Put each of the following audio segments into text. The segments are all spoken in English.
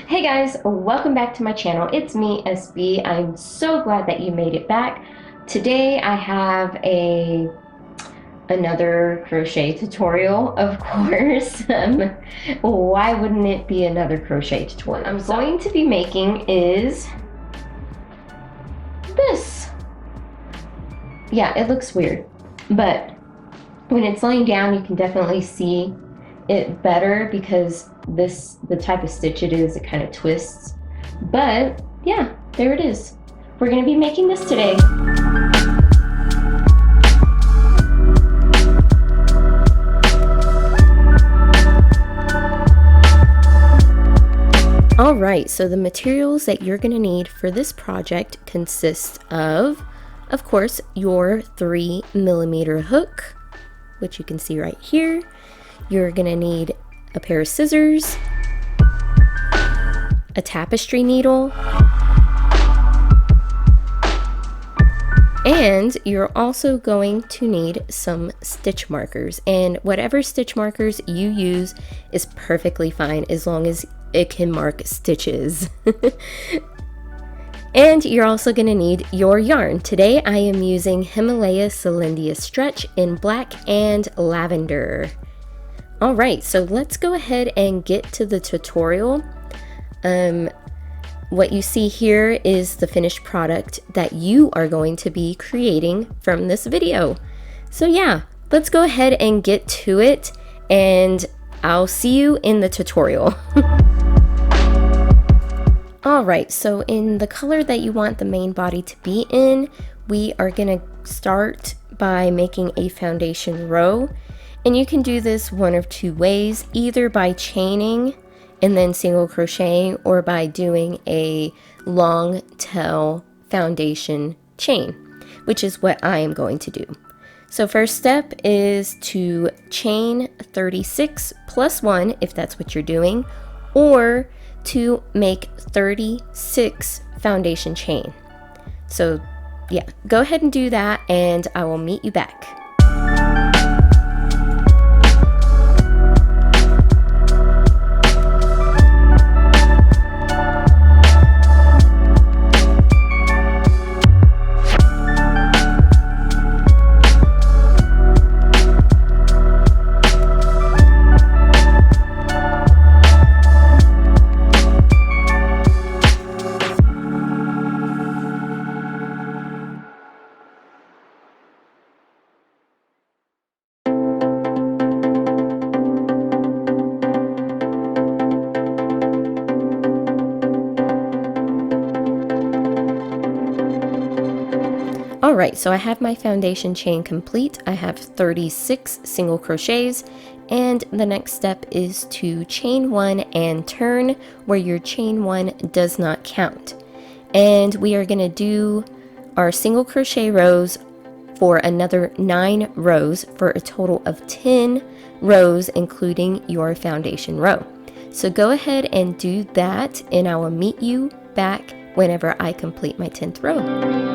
Hey guys, welcome back to my channel. It's me, SB. I'm so glad that you made it back. Today I have another crochet tutorial, of course. Why wouldn't it be another crochet tutorial? What I'm going to be making is this. Yeah, it looks weird, but when it's laying down, you can definitely see it better because the type of stitch it is, it kind of twists. But yeah, there it is. We're going to be making this today. Alright, so the materials that you're going to need for this project consist of course, your 3mm hook, which you can see right here. You're going to need a pair of scissors, a tapestry needle, and you're also going to need some stitch markers. And whatever stitch markers you use is perfectly fine as long as it can mark stitches. And you're also going to need your yarn. Today I am using Himalaya Celindia Stretch in black and lavender. Alright, so let's go ahead and get to the tutorial. What you see here is the finished product that you are going to be creating from this video. So yeah, let's go ahead and get to it, and I'll see you in the tutorial. Alright, so in the color that you want the main body to be in, we are going to start by making a foundation row. And you can do this one of two ways, either by chaining and then single crocheting, or by doing a long tail foundation chain, which is what I am going to do. So first step is to chain 36 plus 1 if that's what you're doing, or to make 36 foundation chain. So yeah, go ahead and do that and I will meet you back. Alright, so I have my foundation chain complete. I have 36 single crochets, and the next step is to chain 1 and turn where your chain 1 does not count. And we are going to do our single crochet rows for another 9 rows for a total of 10 rows including your foundation row. So go ahead and do that and I will meet you back whenever I complete my 10th row.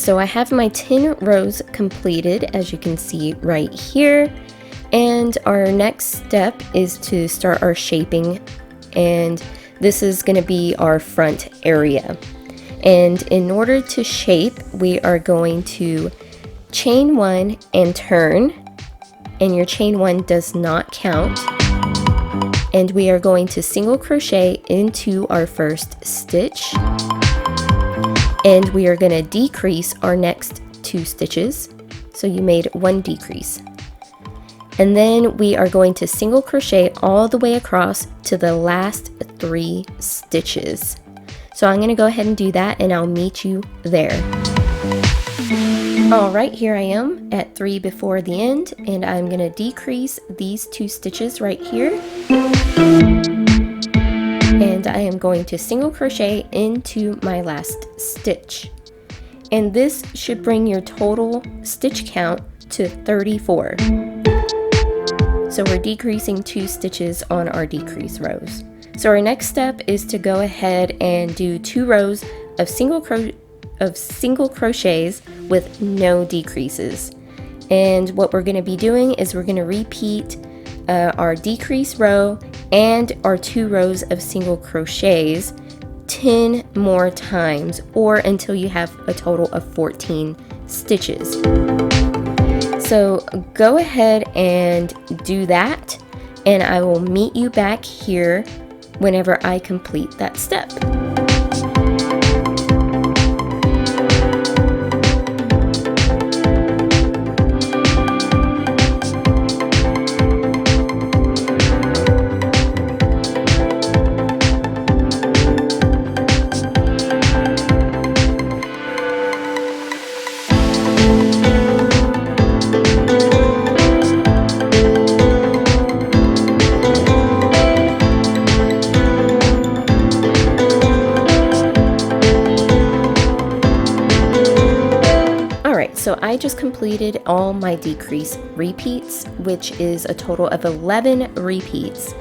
so I have my 10 rows completed, as you can see right here. And our next step is to start our shaping, and this is going to be our front area. And in order to shape, we are going to chain 1 and turn, and your chain 1 does not count. And we are going to single crochet into our first stitch, and we are going to decrease our next 2 stitches. So you made 1 decrease. And then we are going to single crochet all the way across to the last 3 stitches. So I'm going to go ahead and do that, and I'll meet you there. Alright, here I am at 3 before the end, and I'm going to decrease these 2 stitches right here. And I am going to single crochet into my last stitch. And this should bring your total stitch count to 34. So we're decreasing 2 stitches on our decrease rows. So our next step is to go ahead and do 2 rows of single crochets with no decreases. And what we're going to be doing is we're going to repeat our decrease row and our 2 rows of single crochets 10 more times, or until you have a total of 14 stitches. So go ahead and do that, and I will meet you back here whenever I complete that step. So I just completed all my decrease repeats, which is a total of 11 repeats.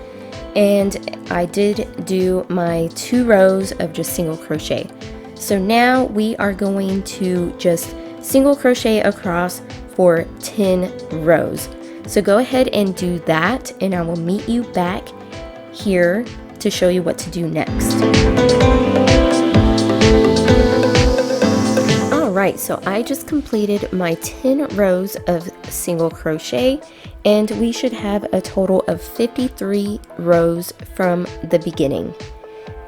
And I did do my 2 rows of just single crochet. So now we are going to just single crochet across for 10 rows. So go ahead and do that, and I will meet you back here to show you what to do next. Alright, so I just completed my 10 rows of single crochet, and we should have a total of 53 rows from the beginning.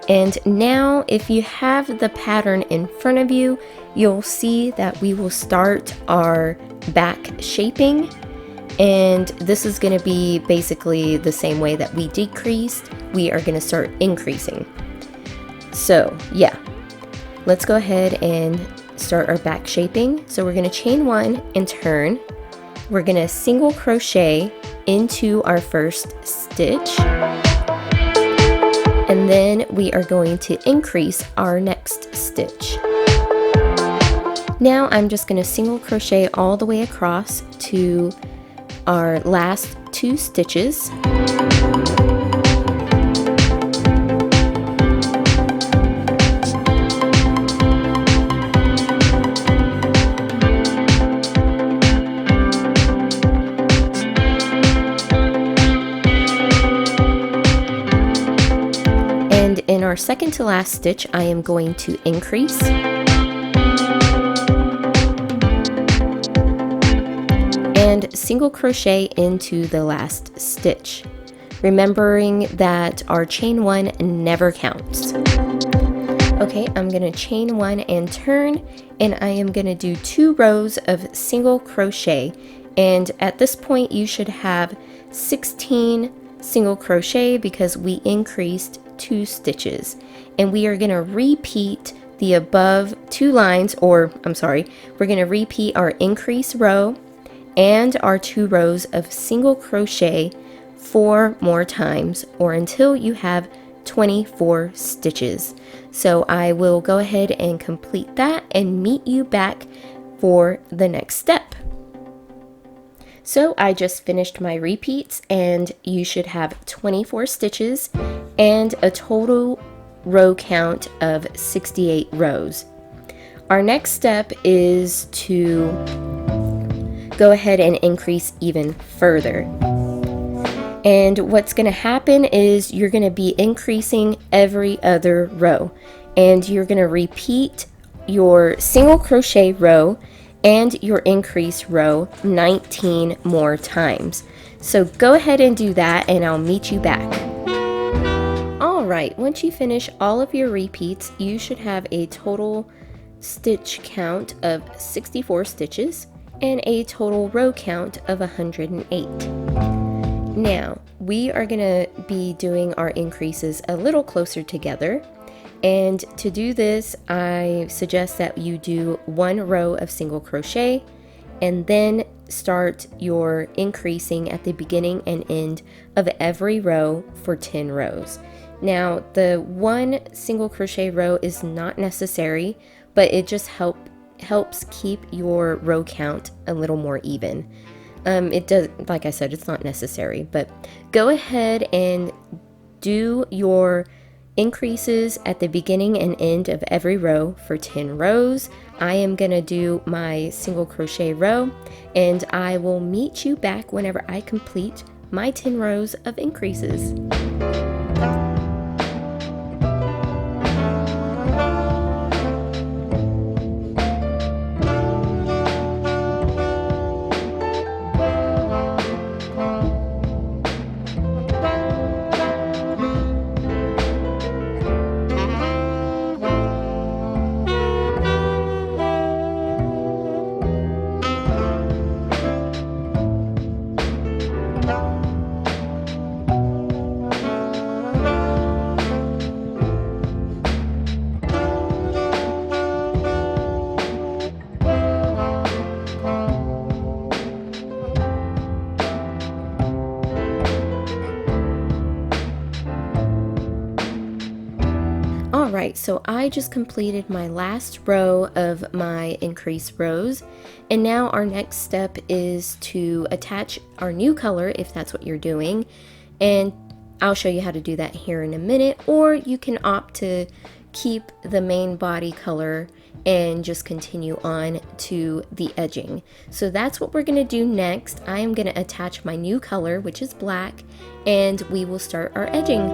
And now if you have the pattern in front of you, you'll see that we will start our back shaping, and this is going to be basically the same way that we decreased. We are going to start increasing. So yeah, let's go ahead and start our back shaping. So we're going to chain 1 and turn. We're going to single crochet into our first stitch, and then we are going to increase our next stitch. Now I'm just going to single crochet all the way across to our last 2 stitches. In our second to last stitch, I am going to increase, and single crochet into the last stitch, remembering that our chain 1 never counts. Okay, I'm going to chain 1 and turn, and I am going to do 2 rows of single crochet, and at this point you should have 16 single crochet because we increased 2 stitches, and we are going to repeat the above 2 lines, or I'm sorry, we're going to repeat our increase row and our 2 rows of single crochet 4 more times, or until you have 24 stitches. So I will go ahead and complete that and meet you back for the next step. So I just finished my repeats, and you should have 24 stitches and a total row count of 68 rows. our next step is to go ahead and increase even further. And what's going to happen is you're going to be increasing every other row, and you're going to repeat your single crochet row and your increase row 19 more times. So go ahead and do that, and I'll meet you back. Alright, once you finish all of your repeats, you should have a total stitch count of 64 stitches and a total row count of 108. Now, we are going to be doing our increases a little closer together, and to do this, I suggest that you do one row of single crochet and then start your increasing at the beginning and end of every row for 10 rows. Now, the one single crochet row is not necessary, but it just helps keep your row count a little more even. It does, like I said, it's not necessary, but go ahead and do your increases at the beginning and end of every row for 10 rows. I am gonna do my single crochet row, and I will meet you back whenever I complete my 10 rows of increases. Alright, so I just completed my last row of my increase rows, and now our next step is to attach our new color if that's what you're doing, and I'll show you how to do that here in a minute, or you can opt to keep the main body color and just continue on to the edging. So that's what we're going to do next. I am going to attach my new color, which is black, and we will start our edging.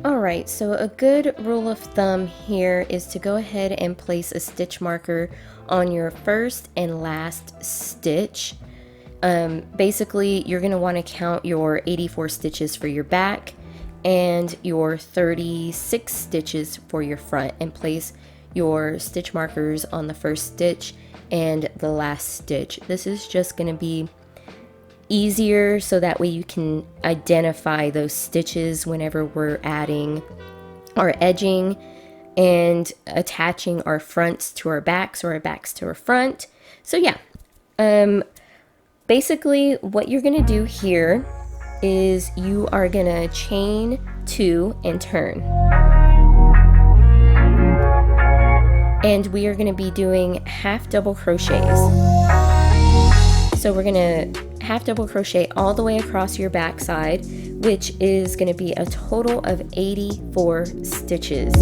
Alright, so a good rule of thumb here is to go ahead and place a stitch marker on your first and last stitch. Basically, you're going to want to count your 84 stitches for your back and your 36 stitches for your front, and place your stitch markers on the first stitch and the last stitch. This is just going to be easier so that way you can identify those stitches whenever we're adding our edging and attaching our fronts to our backs or our backs to our front. So yeah, basically what you're gonna do here is you are gonna chain 2 and turn, and we are gonna be doing half double crochets. So we're gonna half double crochet all the way across your back side, which is going to be a total of 84 stitches.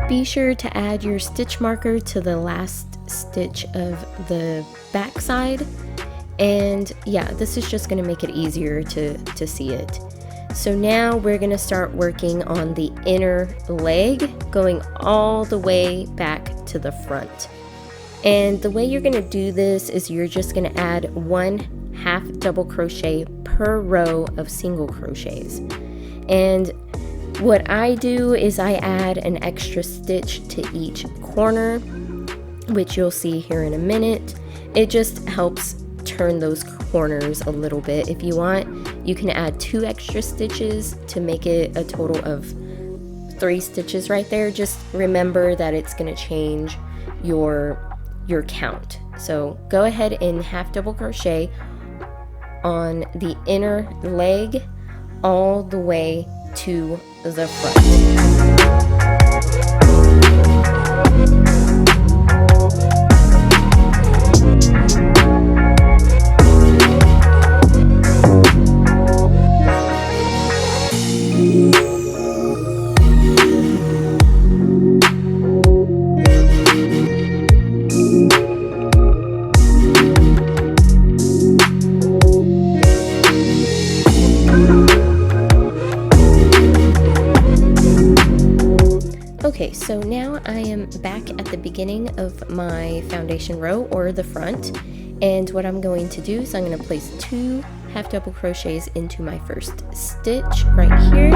Be sure to add your stitch marker to the last stitch of the back side, and yeah, this is just going to make it easier to see it. So now we're going to start working on the inner leg, going all the way back to the front. And the way you're going to do this is you're just going to add 1 half double crochet per row of single crochets. And what I do is I add an extra stitch to each corner, which you'll see here in a minute. It just helps turn those corners a little bit. If you want, you can add 2 extra stitches to make it a total of 3 stitches right there. Just remember that it's going to change your count. So go ahead and half double crochet on the inner leg all the way to the front. Okay, so now I am back at the beginning of my foundation row, or the front, and what I'm going to do is I'm going to place 2 half double crochets into my first stitch right here.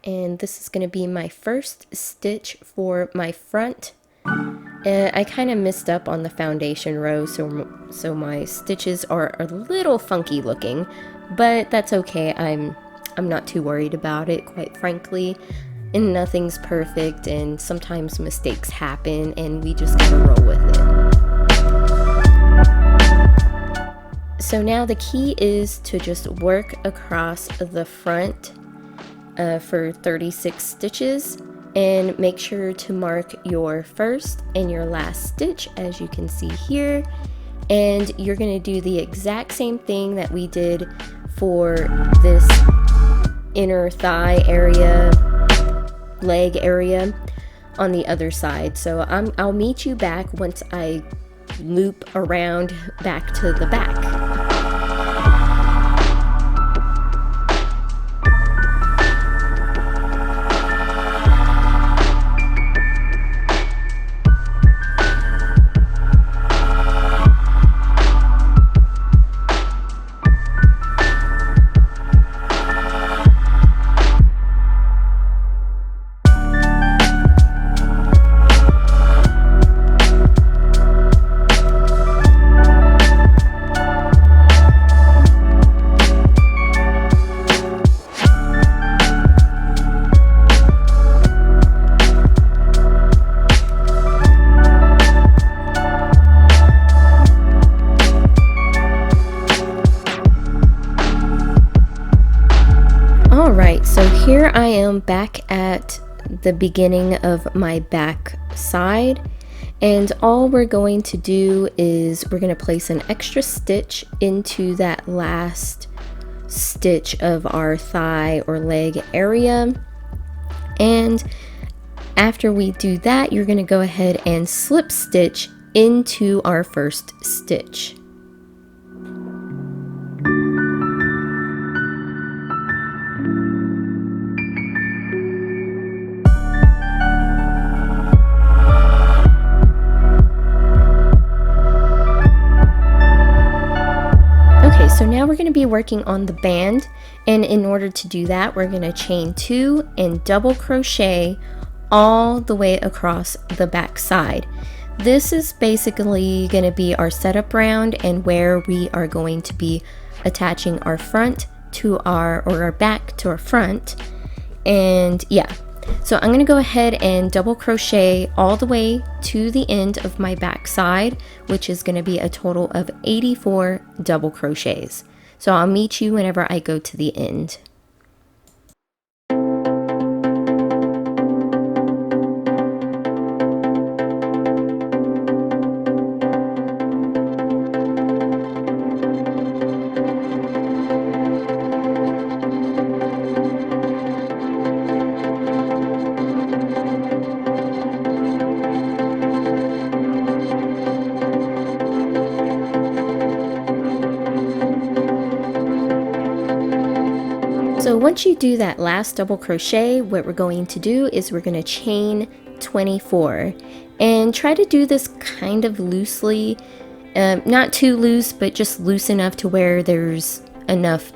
And this is going to be my first stitch for my front. I kind of messed up on the foundation row, so my stitches are a little funky looking, but that's okay. I'm not too worried about it, quite frankly. And nothing's perfect, and sometimes mistakes happen, and we just gotta roll with it. So now the key is to just work across the front for 36 stitches. And make sure to mark your first and your last stitch, as you can see here. And you're going to do the exact same thing that we did for this inner thigh area, leg area on the other side. So I'll meet you back once I loop around back to the back. So here I am back at the beginning of my back side, and all we're going to do is we're going to place an extra stitch into that last stitch of our thigh or leg area. And after we do that, you're going to go ahead and slip stitch into our first stitch. So now we're going to be working on the band, and in order to do that, we're going to chain 2 and double crochet all the way across the back side. This is basically going to be our setup round and where we are going to be attaching our front to our back to our front. And yeah, so I'm going to go ahead and double crochet all the way to the end of my back side, which is going to be a total of 84 double crochets. So I'll meet you whenever I go to the end. So once you do that last double crochet, what we're going to do is we're going to chain 24 and try to do this kind of loosely, not too loose, but just loose enough to where there's enough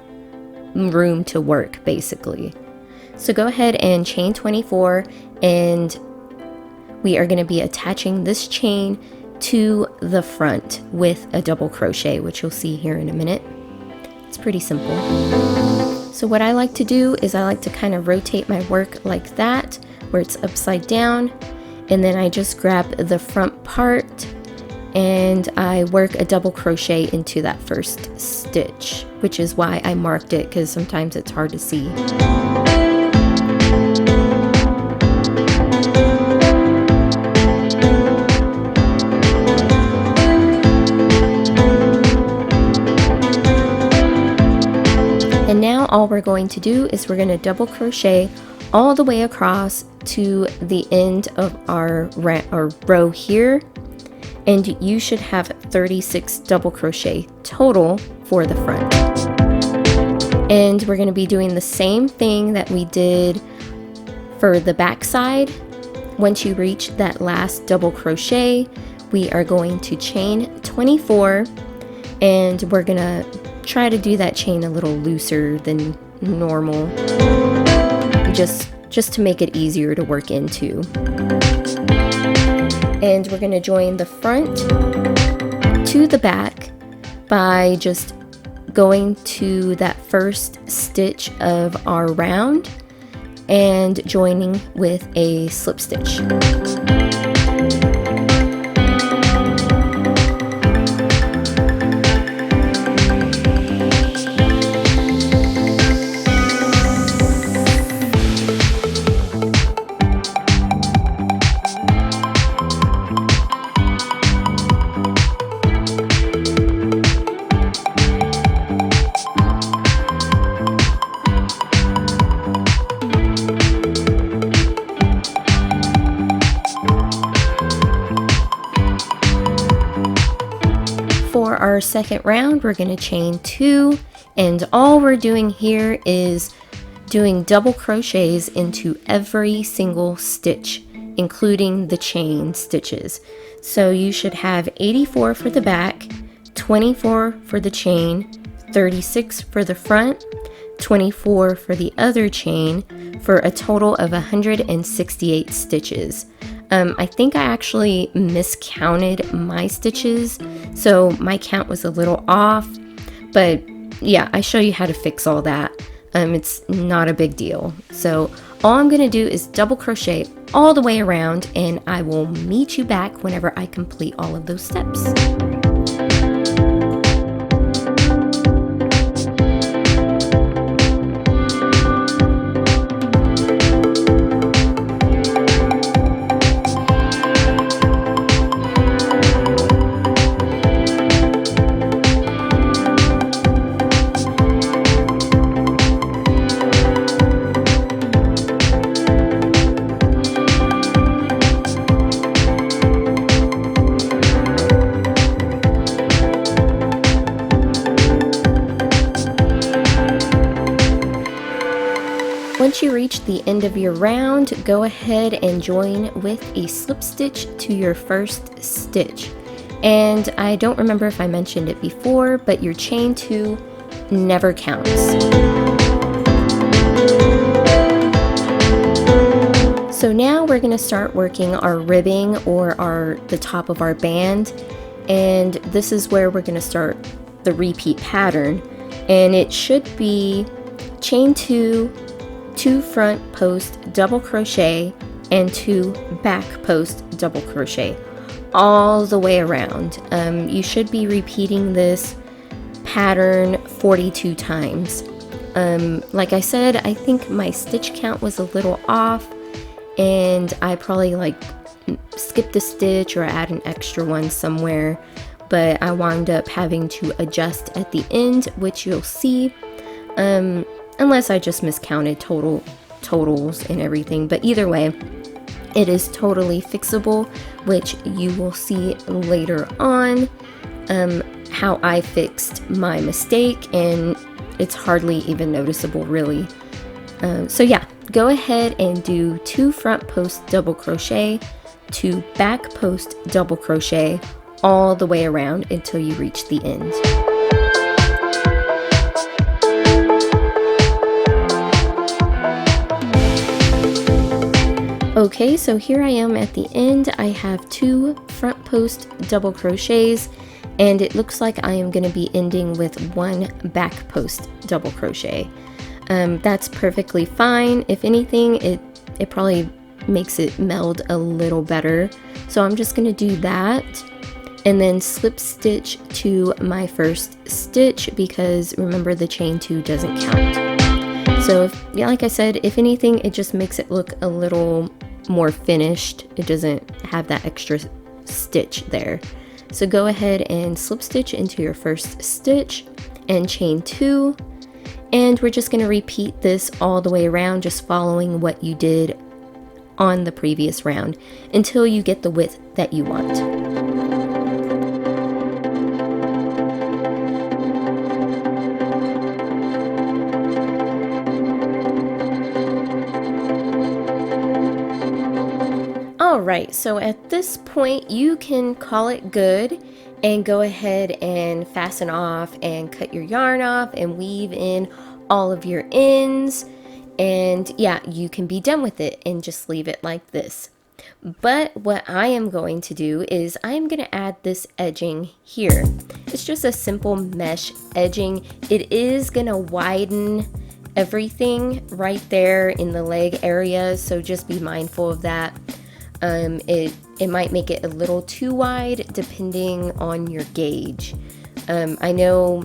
room to work basically. So go ahead and chain 24, and we are going to be attaching this chain to the front with a double crochet, which you'll see here in a minute. It's pretty simple. So what I like to do is I like to kind of rotate my work like that, where it's upside down, and then I just grab the front part and I work a double crochet into that first stitch, which is why I marked it, because sometimes it's hard to see. And now all we're going to do is we're going to double crochet all the way across to the end of our row here, and you should have 36 double crochet total for the front. And we're going to be doing the same thing that we did for the back side. Once you reach that last double crochet, we are going to chain 24, and we're going to try to do that chain a little looser than normal, just to make it easier to work into. And we're going to join the front to the back by just going to that first stitch of our round and joining with a slip stitch. For our second round, we're going to chain 2, and all we're doing here is doing double crochets into every single stitch, including the chain stitches. So you should have 84 for the back, 24 for the chain, 36 for the front, 24 for the other chain, for a total of 168 stitches. I think I actually miscounted my stitches, so my count was a little off, but yeah, I show you how to fix all that. It's not a big deal. So all I'm going to do is double crochet all the way around, and I will meet you back whenever I complete all of those steps. Once you reach the end of your round, go ahead and join with a slip stitch to your first stitch. And I don't remember if I mentioned it before, but your chain 2 never counts. So now we're going to start working our ribbing, or the top of our band, and this is where we're going to start the repeat pattern, and it should be chain 2, 2 front post double crochet, and 2 back post double crochet all the way around. You should be repeating this pattern 42 times. Like I said, I think my stitch count was a little off, and I probably skipped a stitch or add an extra one somewhere, but I wound up having to adjust at the end, which you'll see, unless I just miscounted totals and everything. But either way, it is totally fixable, which you will see later on how I fixed my mistake, and it's hardly even noticeable really. So yeah, go ahead and do 2 front post double crochet, 2 back post double crochet all the way around until you reach the end. Okay, so here I am at the end. I have 2 front post double crochets, and it looks like I am going to be ending with 1 back post double crochet. That's perfectly fine. If anything, it probably makes it meld a little better. So I'm just going to do that and then slip stitch to my first stitch, because remember, the chain 2 doesn't count. So yeah, like I said, if anything, it just makes it look a little more finished. It doesn't have that extra stitch there. So go ahead and slip stitch into your first stitch and chain 2. And we're just going to repeat this all the way around, just following what you did on the previous round until you get the width that you want. Alright, so at this point you can call it good and go ahead and fasten off and cut your yarn off and weave in all of your ends, and yeah, you can be done with it and just leave it like this. But what I am going to do is I am going to add this edging here. It's just a simple mesh edging. It is going to widen everything right there in the leg area, so just be mindful of that. It might make it a little too wide depending on your gauge. I know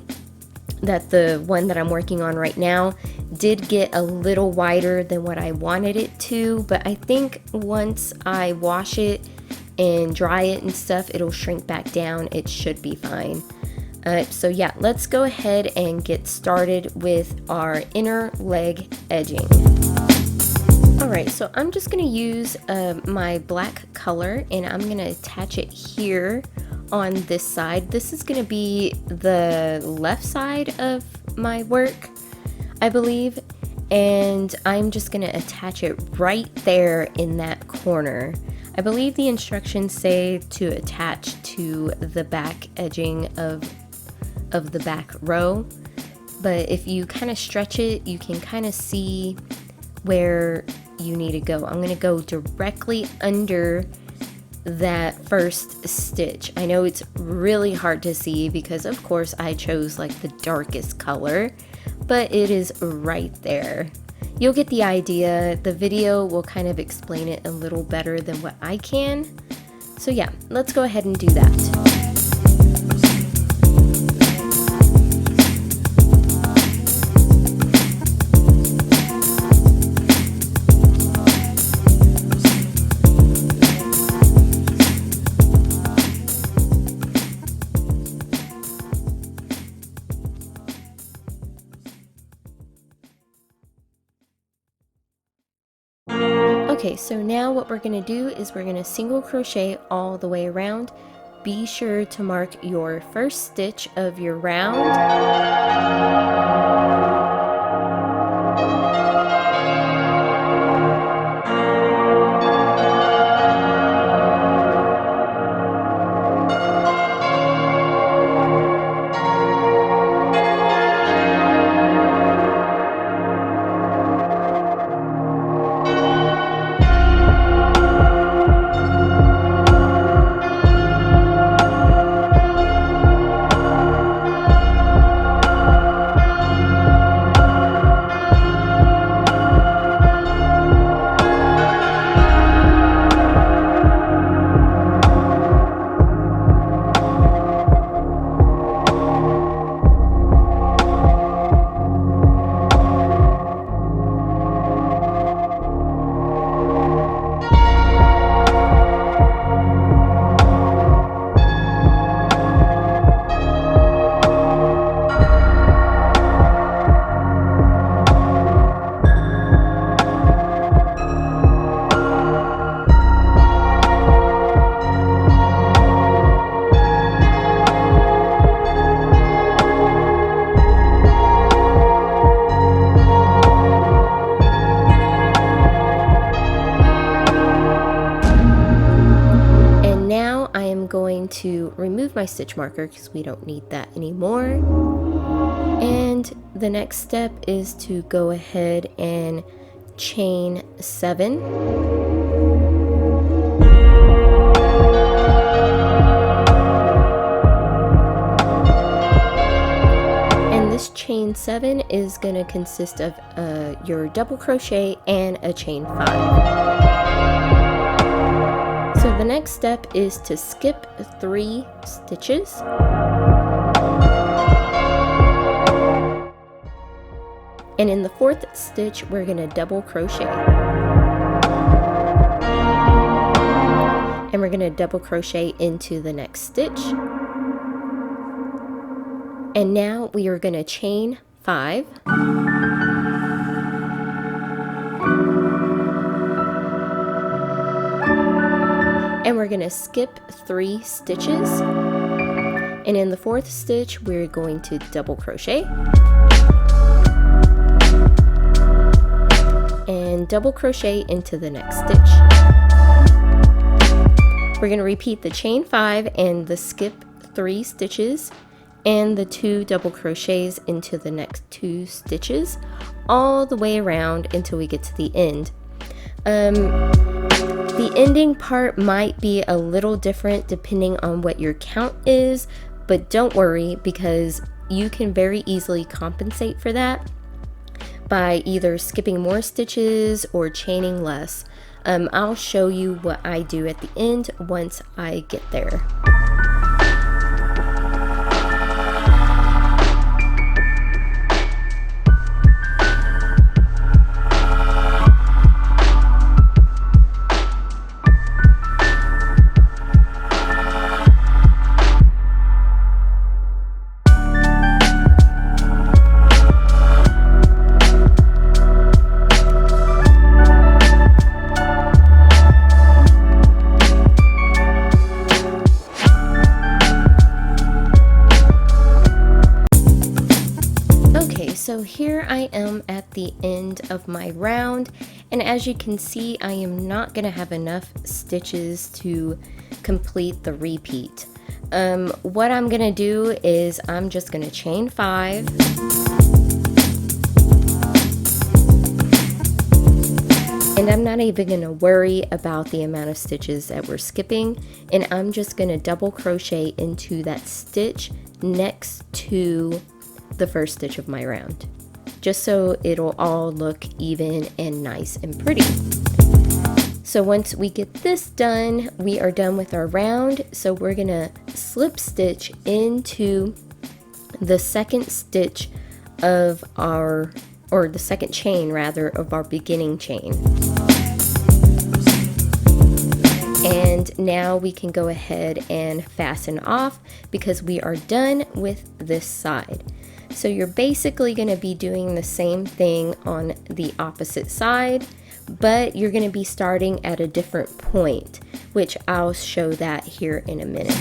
that the one that I'm working on right now did get a little wider than what I wanted it to, but I think once I wash it and dry it and stuff, it'll shrink back down. It should be fine. So yeah, let's go ahead and get started with our inner leg edging. Alright, so I'm just going to use my black color, and I'm going to attach it here on this side. This is going to be the left side of my work, I believe, and I'm just going to attach it right there in that corner. I believe the instructions say to attach to the back edging of the back row, but if you kind of stretch it, you can kind of see where you need to go. I'm going to go directly under that first stitch. I know it's really hard to see because of course I chose like the darkest color, but it is right there. You'll get the idea. The video will kind of explain it a little better than what I can. So yeah, let's go ahead and do that. Okay, so now what we're going to do is we're going to single crochet all the way around. Be sure to mark your first stitch of your round. To remove my stitch marker because we don't need that anymore. And the next step is to go ahead and chain 7. round 7 is going to consist of your double crochet and a chain 5. So the next step is to skip 3 stitches. And in the 4th stitch, we're going to double crochet. And we're going to double crochet into the next stitch. And now we are going to chain 5. And we're going to skip 3 stitches. And in the 4th stitch, we're going to double crochet. And double crochet into the next stitch. We're going to repeat the chain 5 and the skip 3 stitches and the 2 double crochets into the next 2 stitches all the way around until we get to the end. The ending part might be a little different depending on what your count is, but don't worry, because you can very easily compensate for that by either skipping more stitches or chaining less. I'll show you what I do at the end once I get there. So here I am at the end of my round, and as you can see, I am not going to have enough stitches to complete the repeat. What I'm going to do is I'm just going to chain 5. And I'm not even going to worry about the amount of stitches that we're skipping, and I'm just going to double crochet into that stitch next to the first stitch of my round, just so it'll all look even and nice and pretty. So once we get this done, we are done with our round. So we're gonna slip stitch into the second stitch of our, or the second chain rather, of our beginning chain. And now we can go ahead and fasten off because we are done with this side. So you're basically going to be doing the same thing on the opposite side, but you're going to be starting at a different point, which I'll show that here in a minute.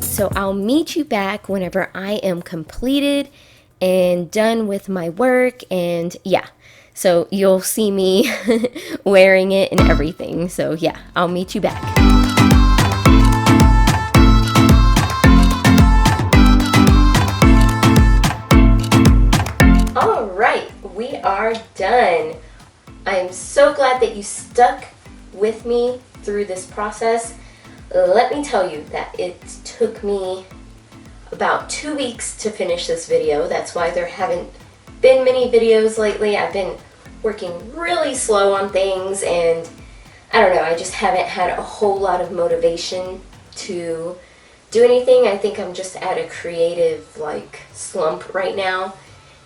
So I'll meet you back whenever I am completed and done with my work, and yeah, so you'll see me wearing it and everything. So yeah, I'll meet you back. All right, we are done. I'm so glad that you stuck with me through this process. Let me tell you that it took me about 2 weeks to finish this video. That's why there haven't been many videos lately. I've been working really slow on things, and I don't know, I just haven't had a whole lot of motivation to do anything. I think I'm just at a creative slump right now,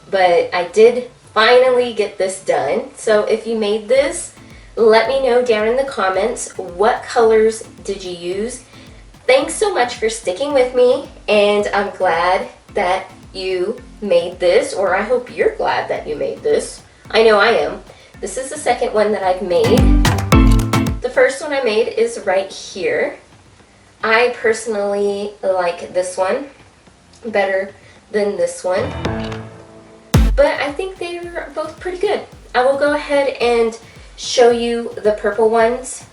but I did finally get this done. So if you made this, let me know down in the comments, what colors did you use? Thanks so much for sticking with me, and I'm glad that you made this, or I hope you're glad that you made this. I know I am. This is the second one that I've made. The first one I made is right here. I personally like this one better than this one, but I think they're both pretty good. I will go ahead and show you the purple ones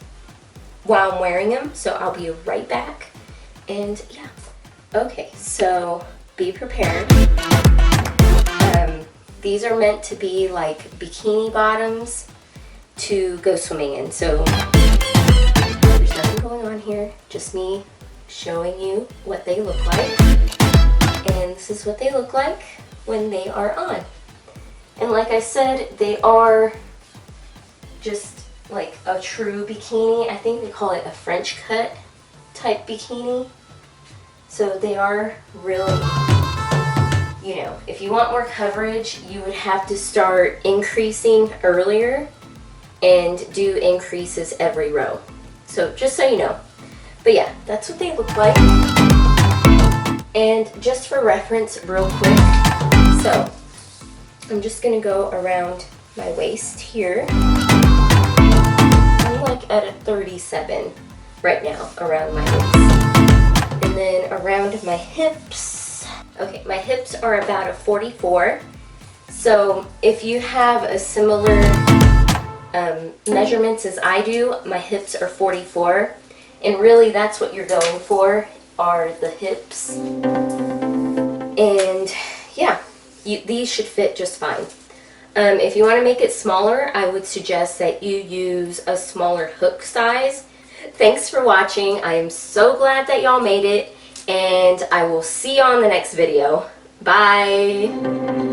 while I'm wearing them, so I'll be right back. And yeah, okay, so be prepared. These are meant to be like bikini bottoms to go swimming in, so there's nothing going on here, just me showing you what they look like. And this is what they look like when they are on. And like I said, they are just like a true bikini. I think they call it a French cut type bikini. So they are really, you know, if you want more coverage, you would have to start increasing earlier and do increases every row. So just so you know. But yeah, that's what they look like. And just for reference real quick, so I'm just gonna go around my waist here. I'm like at a 37 right now around my waist. And then around my hips, okay, my hips are about a 44. So if you have a similar measurements as I do, my hips are 44. And really that's what you're going for, are the hips. And yeah, these should fit just fine. If you want to make it smaller, I would suggest that you use a smaller hook size. Thanks for watching. I am so glad that y'all made it, and I will see you on the next video. Bye!